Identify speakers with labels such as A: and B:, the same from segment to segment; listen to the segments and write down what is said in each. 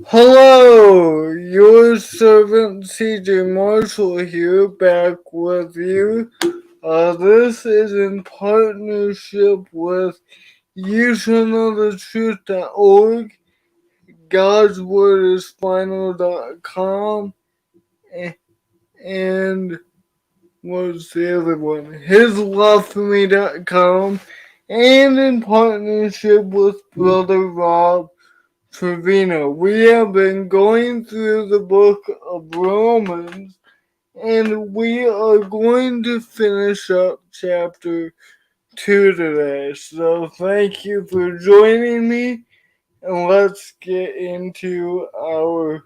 A: Hello, your servant CJ Marshall here, back with you. This is in partnership with YouShallKnowTheTruth.org, God'sWordIsFinal.com, and what's the other one? HisLoveForMe.com, and in partnership with Brother Rob Trevino. We have been going through the book of Romans, and we are going to finish up chapter 2 today. So thank you for joining me, and let's get into our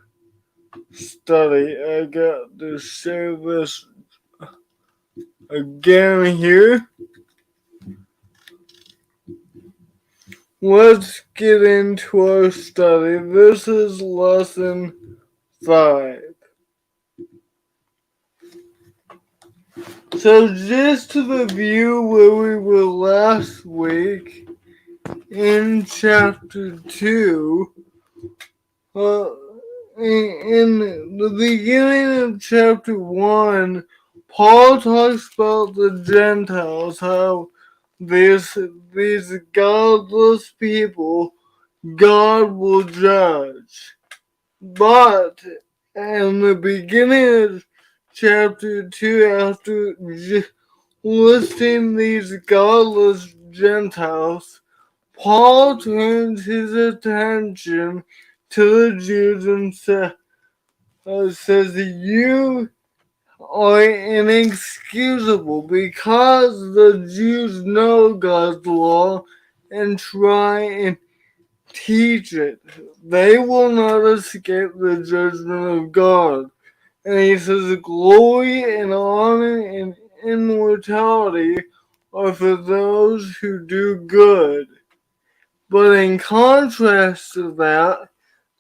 A: study. I got to share this again here. Let's get into our study. This is lesson 5. So just to review where we were last week, in chapter 2, in the beginning of chapter 1, Paul talks about the Gentiles, how these godless people God will judge. But in the beginning of chapter 2, after listing these godless Gentiles, Paul turns his attention to the Jews and says, you are inexcusable because the Jews know God's law and try and teach it. They will not escape the judgment of God. And he says, glory and honor and immortality are for those who do good. But in contrast to that,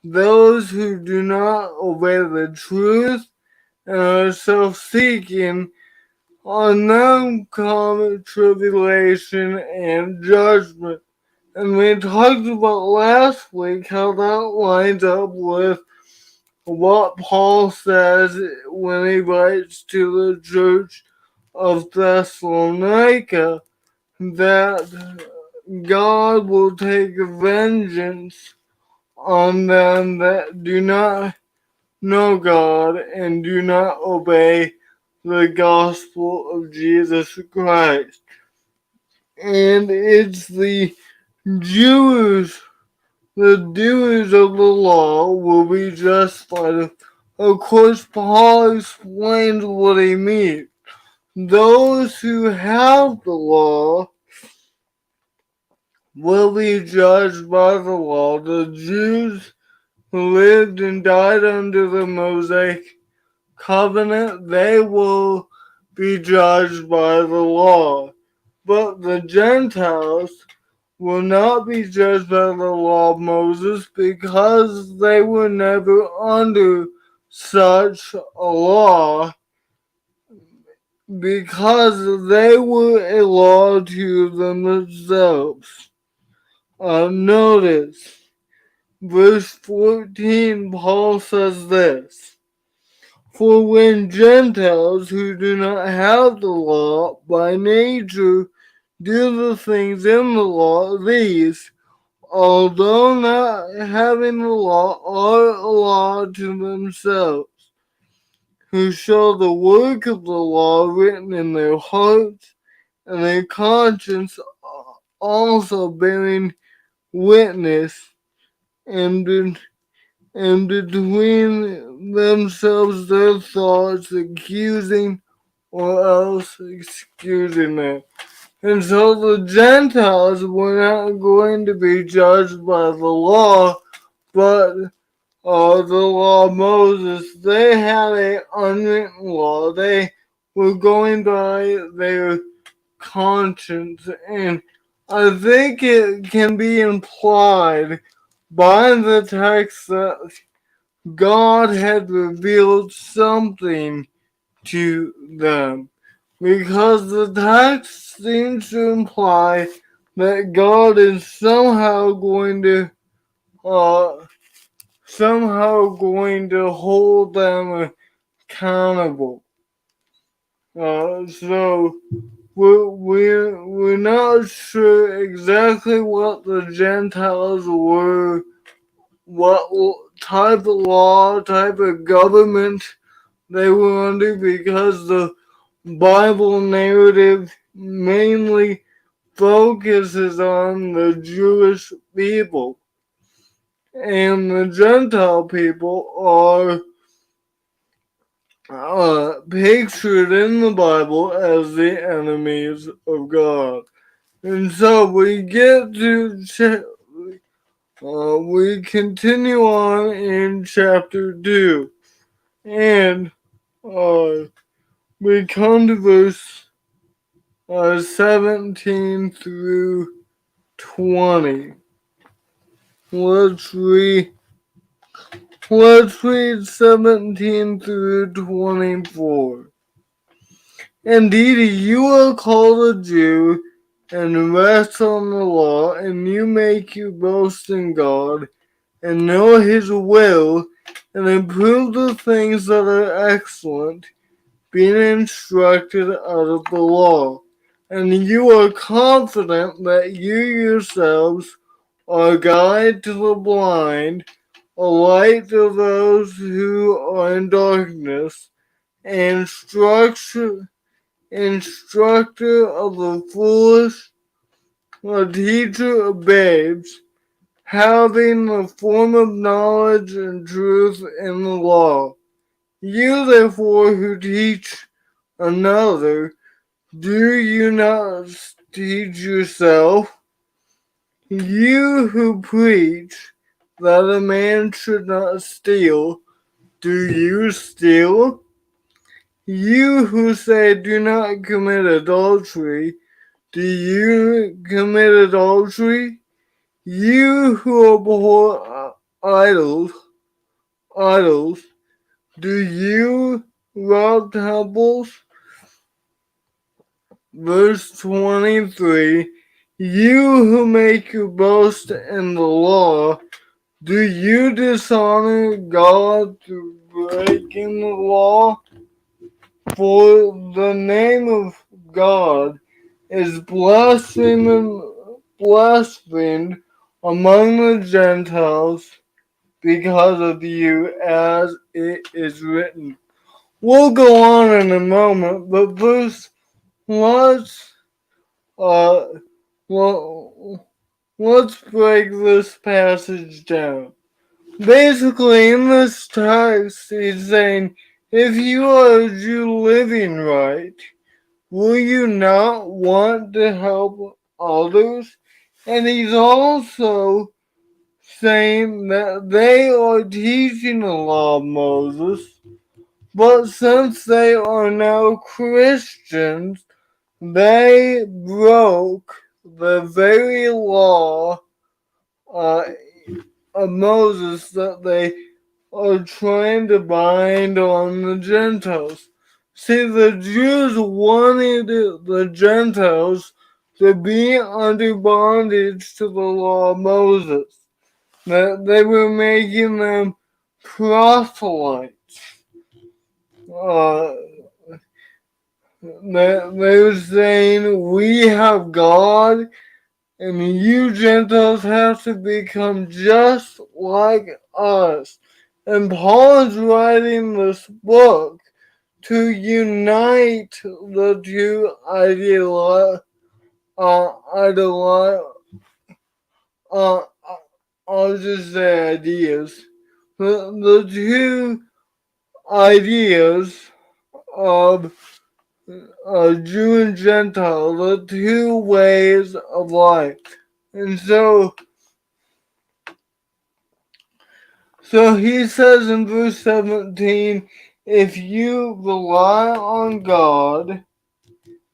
A: those who do not obey the truth and are self-seeking on them come tribulation and judgment. And we talked about last week how that lines up with what Paul says when he writes to the church of Thessalonica, that God will take vengeance on them that do not know God and do not obey the gospel of Jesus Christ. And it's the Jews, the doers of the law, will be justified. Of course, Paul explains what he means. Those who have the law will be judged by the law. The Jews who lived and died under the Mosaic covenant, they will be judged by the law. But the Gentiles will not be judged by the law of Moses because they were never under such a law, because they were a law to themselves. Notice, verse 14, Paul says this, for when Gentiles who do not have the law by nature do the things in the law, these, although not having the law, are a law to themselves, who show the work of the law written in their hearts, and their conscience also bearing witness, and between themselves their thoughts accusing or else excusing them. And so the Gentiles were not going to be judged by the law, but the law of Moses. They had an unwritten law. They were going by their conscience. And I think it can be implied by the text that God had revealed something to them, because the text seems to imply that God is somehow going to somehow going to hold them accountable. So we're not sure exactly what the Gentiles were, what type of law, type of government they were under, because the Bible narrative mainly focuses on the Jewish people, and the Gentile people are pictured in the Bible as the enemies of God. And so we get to, we continue on in chapter 2, and we come to verse 17 through 20. Let's read 17 through 24. Indeed, you are called a Jew and rest on the law, and you make your boast in God, and know his will, and improve the things that are excellent, being instructed out of the law. And you are confident that you yourselves are a guide to the blind, a light to those who are in darkness, and instructor of the foolish, a teacher of babes, having the form of knowledge and truth in the law. You therefore who teach another, do you not teach yourself? You who preach that a man should not steal, do you steal? You who say do not commit adultery, do you commit adultery? You who abhor idols, do you rob temples? Verse 23, you who make your boast in the law, do you dishonor God through breaking the law? For the name of God is blasphemed among the Gentiles because of you, as it is written. We'll go on in a moment, but first let's uh let's break this passage down. Basically, in this text, he's saying, if you are a Jew living right, will you not want to help others? And he's also saying that they are teaching the law of Moses, but since they are now Christians, they broke the very law uh, of Moses that they are trying to bind on the Gentiles. See, the Jews wanted the Gentiles to be under bondage to the law of Moses. That they were making them proselytes. They were saying, we have God, and you Gentiles have to become just like us. And Paul is writing this book to unite the two I'll just say ideas. The two ideas of Jew and Gentile, the two ways of life. And so he says in verse 17, if you rely on God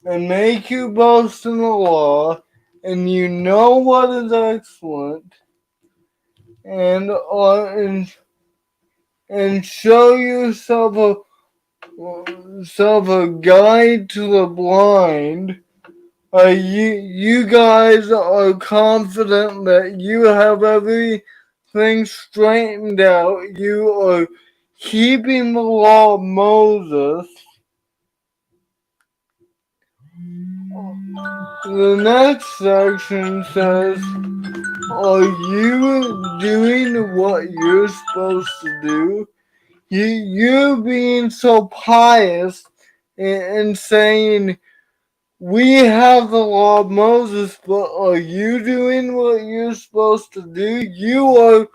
A: and make you boast in the law, and you know what is excellent, and show yourself a guide to the blind, you guys are confident that you have every things straightened out, you are keeping the law of Moses. The next section says, are you doing what you're supposed to do? You're being so pious and saying, we have the law of Moses, but are you doing what you're supposed to do? You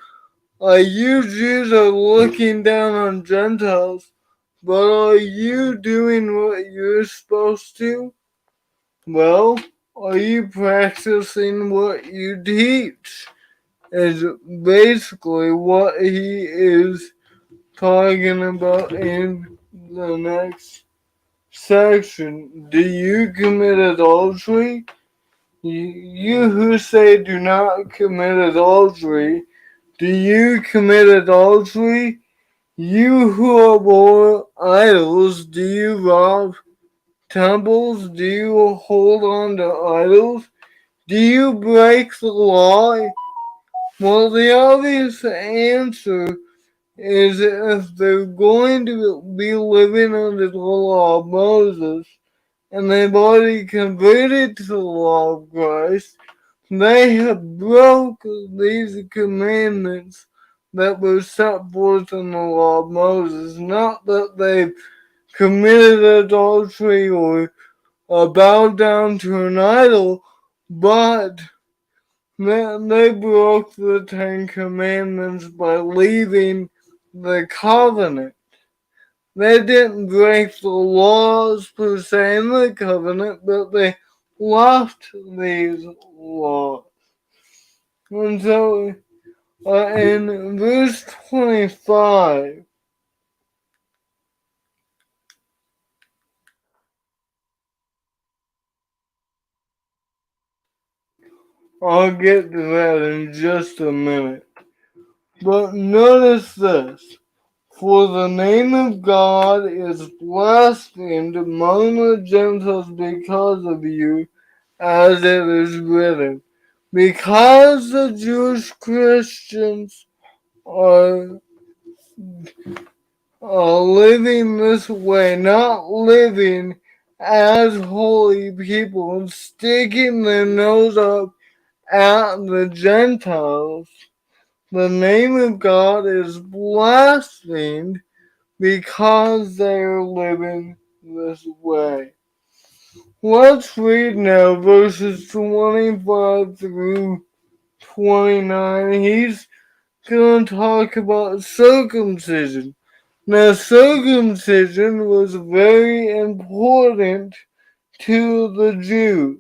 A: Jews are looking down on Gentiles, but are you doing what you're supposed to? Well, are you practicing what you teach? Is basically what he is talking about in the next section. Do you commit adultery? You who say do not commit adultery, do you commit adultery? You who abhor idols, do you rob temples? Do you hold on to idols? Do you break the law? Well, the obvious answer is if they're going to be living under the law of Moses and they've already converted to the law of Christ, they have broke these commandments that were set forth in the law of Moses. Not that they've committed adultery or bowed down to an idol, but they broke the Ten Commandments by leaving the covenant. They didn't break the laws per se in the covenant, but they left these laws. And so in verse 25, I'll get to that in just a minute. But notice this. For the name of God is blasphemed among the Gentiles because of you, as it is written. Because the Jewish Christians are living this way, not living as holy people and sticking their nose up at the Gentiles, the name of God is blasphemed because they are living this way. Let's read now verses 25 through 29. He's going to talk about circumcision. Now, circumcision was very important to the Jews.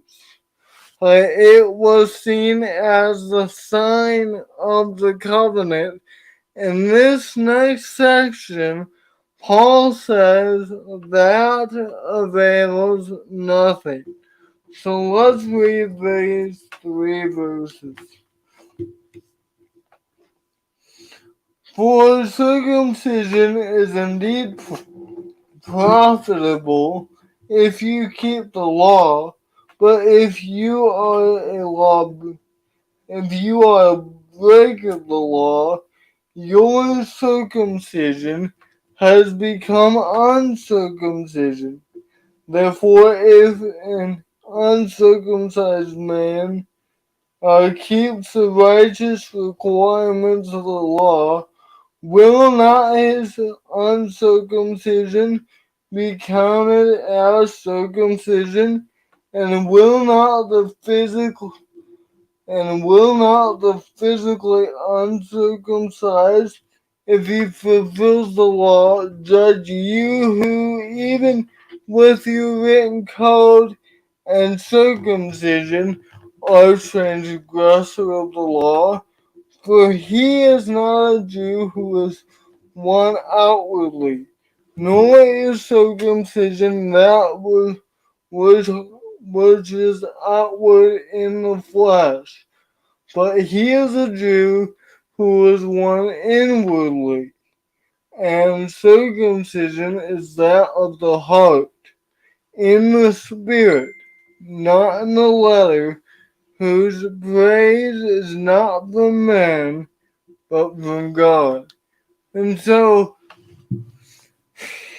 A: It was seen as the sign of the covenant. In this next section, Paul says that avails nothing. So let's read these three verses. For circumcision is indeed profitable if you keep the law, but if you are a breaker of the law, your circumcision has become uncircumcision. Therefore, if an uncircumcised man keeps the righteous requirements of the law, will not his uncircumcision be counted as circumcision? And will not the physically uncircumcised, if he fulfills the law, judge you who even with your written code and circumcision are transgressor of the law? For he is not a Jew who is one outwardly, nor is circumcision that which, which is outward in the flesh, but he is a Jew who is one inwardly, and circumcision is that of the heart, in the spirit, not in the letter, whose praise is not from men, but from God. And so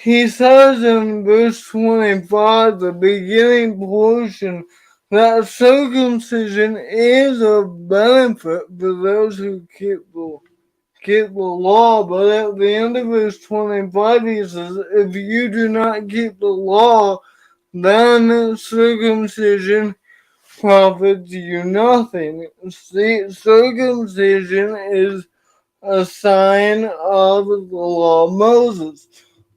A: he says in verse 25, the beginning portion, that circumcision is a benefit for those who keep the law. But at the end of verse 25, he says, if you do not keep the law, then circumcision profits you nothing. See, circumcision is a sign of the law of Moses.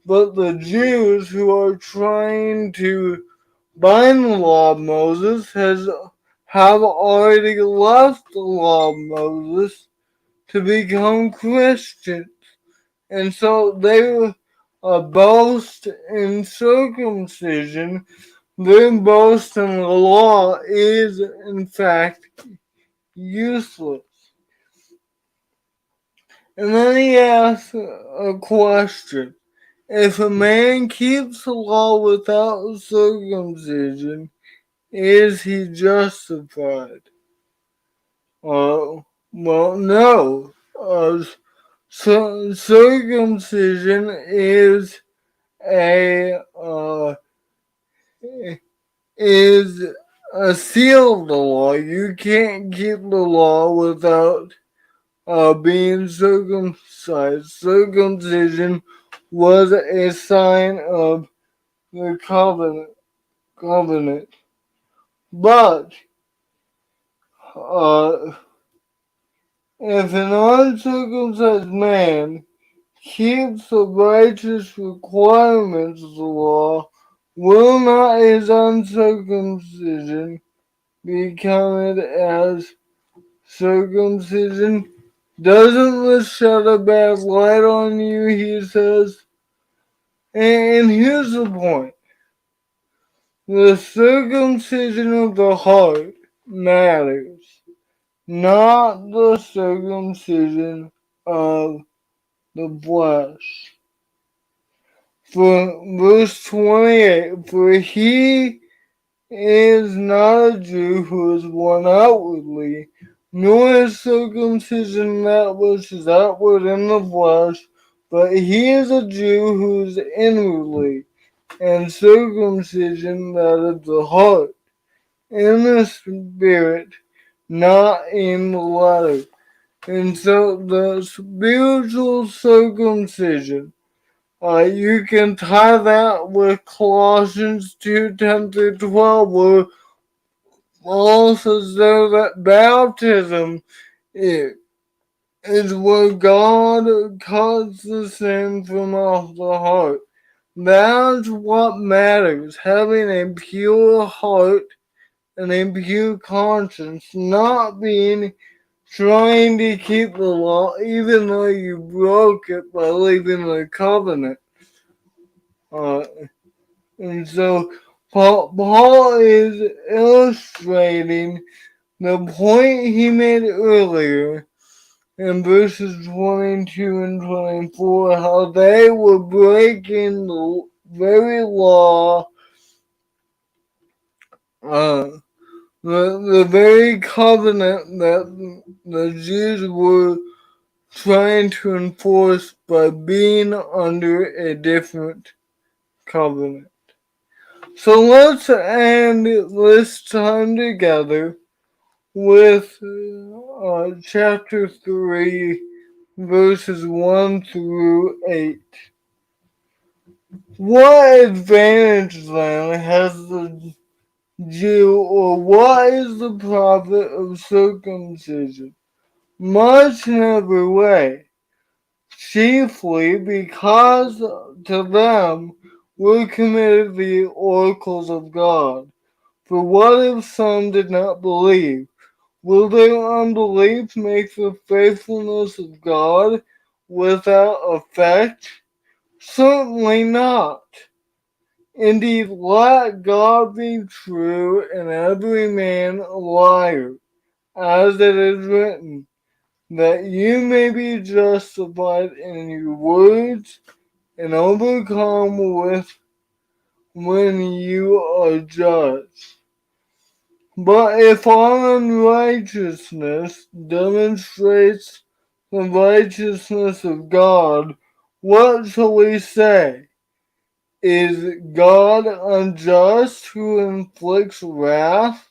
A: But the Jews who are trying to bind the law of Moses have already left the law of Moses to become Christians. And so they boast in circumcision. Their boast in the law is, in fact, useless. And then he asks a question. If a man keeps the law without circumcision, is he justified? Well, no. Circumcision is a is a seal of the law. You can't keep the law without being circumcised. Circumcision was a sign of the covenant. But if an uncircumcised man keeps the righteous requirements of the law, will not his uncircumcision be counted as circumcision? Doesn't this shed a bad light on you, he says? And here's the point. The circumcision of the heart matters, not the circumcision of the flesh. For verse 28, for he is not a Jew who is one outwardly, nor is circumcision that which is outward in the flesh, but he is a Jew who is inwardly, and circumcision that is the heart, in the spirit, not in the letter. And so the spiritual circumcision, you can tie that with Colossians 2:10-12, where Paul says there that baptism is where God cuts the sin from off the heart. That's what matters, having a pure heart and a pure conscience, not being trying to keep the law even though you broke it by leaving the covenant. And so Paul is illustrating the point he made earlier in verses 22 and 24, how they were breaking the very law, the very covenant that the Jews were trying to enforce by being under a different covenant. So let's end this time together with chapter 3, verses 1-8. What advantage then has the Jew, or what is the profit of circumcision? Much in every way, chiefly because to them were committed the oracles of God. For what if some did not believe? Will their unbelief make the faithfulness of God without effect? Certainly not. Indeed, let God be true and every man a liar, as it is written, that you may be justified in your words and overcome with when you are judged. But if our unrighteousness demonstrates the righteousness of God, what shall we say? Is God unjust who inflicts wrath?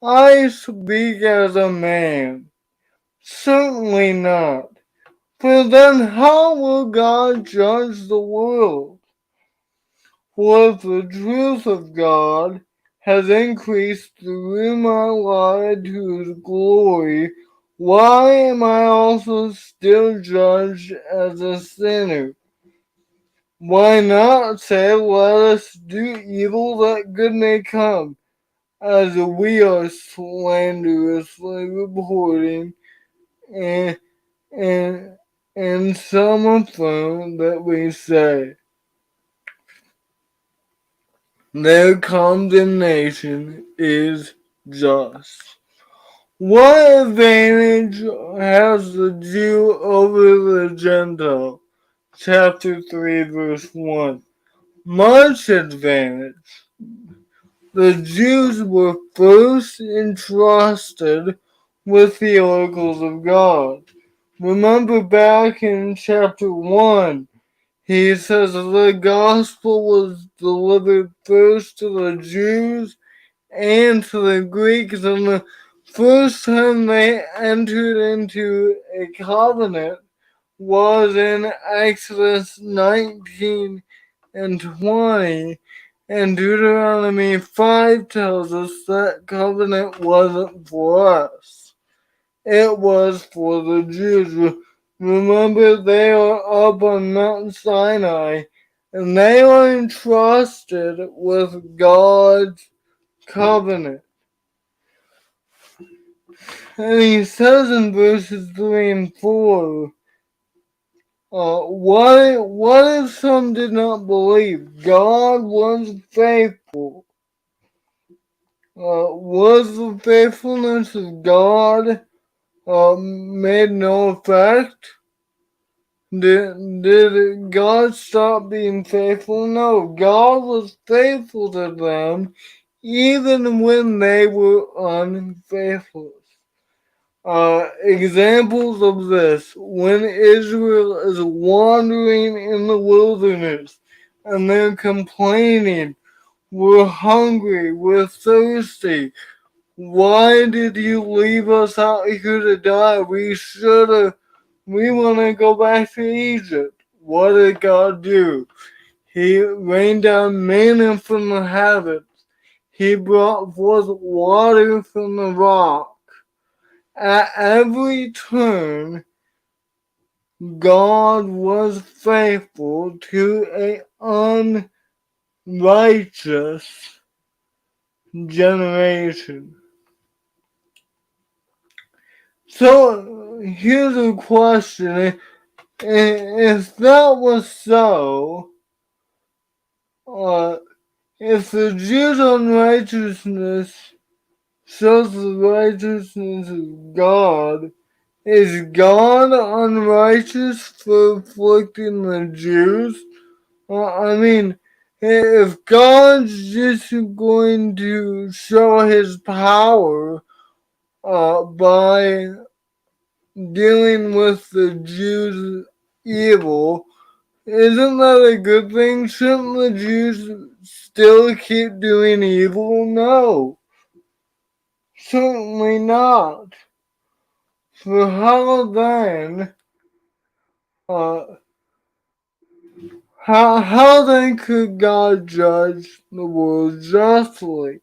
A: I speak as a man. Certainly not. For then how will God judge the world? For if the truth of God has increased through my life to his glory, why am I also still judged as a sinner? Why not say, let us do evil that good may come, as we are slanderously reporting, and, and, and some affirm that we say. Their condemnation is just. What advantage has the Jew over the Gentile? Chapter 3, verse 1. Much advantage. The Jews were first entrusted with the oracles of God. Remember back in chapter 1, he says the gospel was delivered first to the Jews and to the Greeks, and the first time they entered into a covenant was in Exodus 19 and 20, and Deuteronomy 5 tells us that covenant wasn't for us. It was for the Jews. Remember, they are up on Mount Sinai, and they are entrusted with God's covenant. And he says in verses 3 and 4, what if some did not believe? God was faithful. Was the faithfulness of God made no effect? Did God stop being faithful? No, God was faithful to them even when they were unfaithful. Examples of this: when Israel is wandering in the wilderness and they're complaining, we're hungry, we're thirsty. Why did you leave us out here to die? We want to go back to Egypt. What did God do? He rained down manna from the heavens. He brought forth water from the rock. At every turn, God was faithful to an unrighteous generation. So here's a question. If that was so, if the Jews' unrighteousness shows the righteousness of God, is God unrighteous for afflicting the Jews? I mean, if God's just going to show his power by dealing with the Jews' evil, isn't that a good thing? Shouldn't the Jews still keep doing evil? No, certainly not. For how then, uh, how then could God judge the world justly?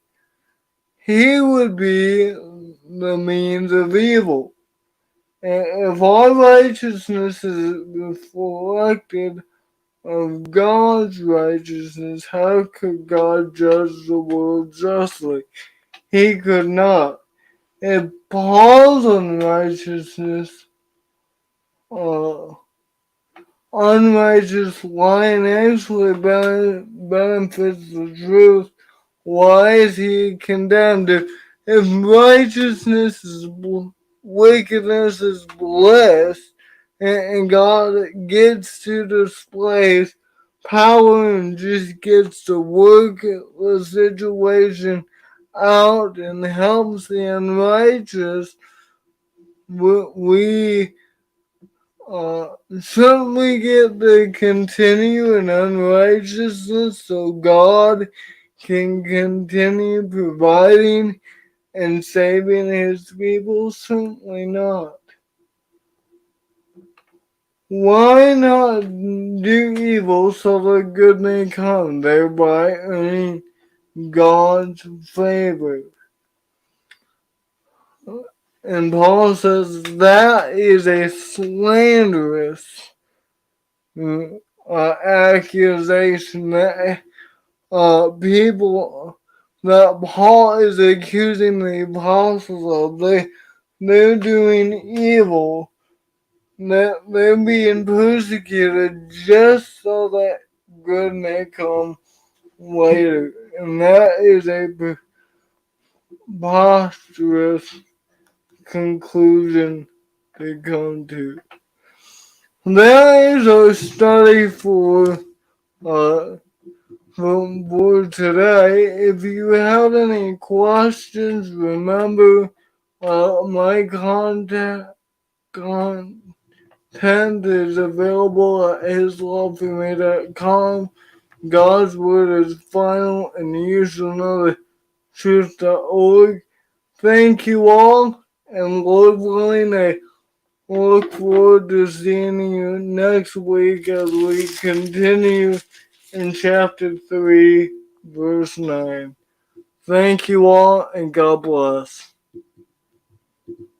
A: He would be the means of evil. If all righteousness is reflected of God's righteousness, how could God judge the world justly? He could not. If Paul's unrighteousness, uh, unrighteous lying actually benefits the truth, why is he condemned? If righteousness is wickedness is bliss, and God gets to display power and just gets to work the situation out and helps the unrighteous, we Should we get to continue in unrighteousness so God can continue providing and saving his people? Certainly not. Why not do evil so that good may come, thereby earning God's favor? And Paul says that is a slanderous accusation that people that Paul is accusing the apostles of. They're doing evil, that they're being persecuted just so that good may come later. And that is a preposterous conclusion to come to. That is our study uh, for today. If you have any questions, remember my content is available at hisloveforme.com. God's word is final, and you shall know the truth.org. Thank you all, and Lord willing, I look forward to seeing you next week as we continue in chapter 3, verse 9. Thank you all, and God bless.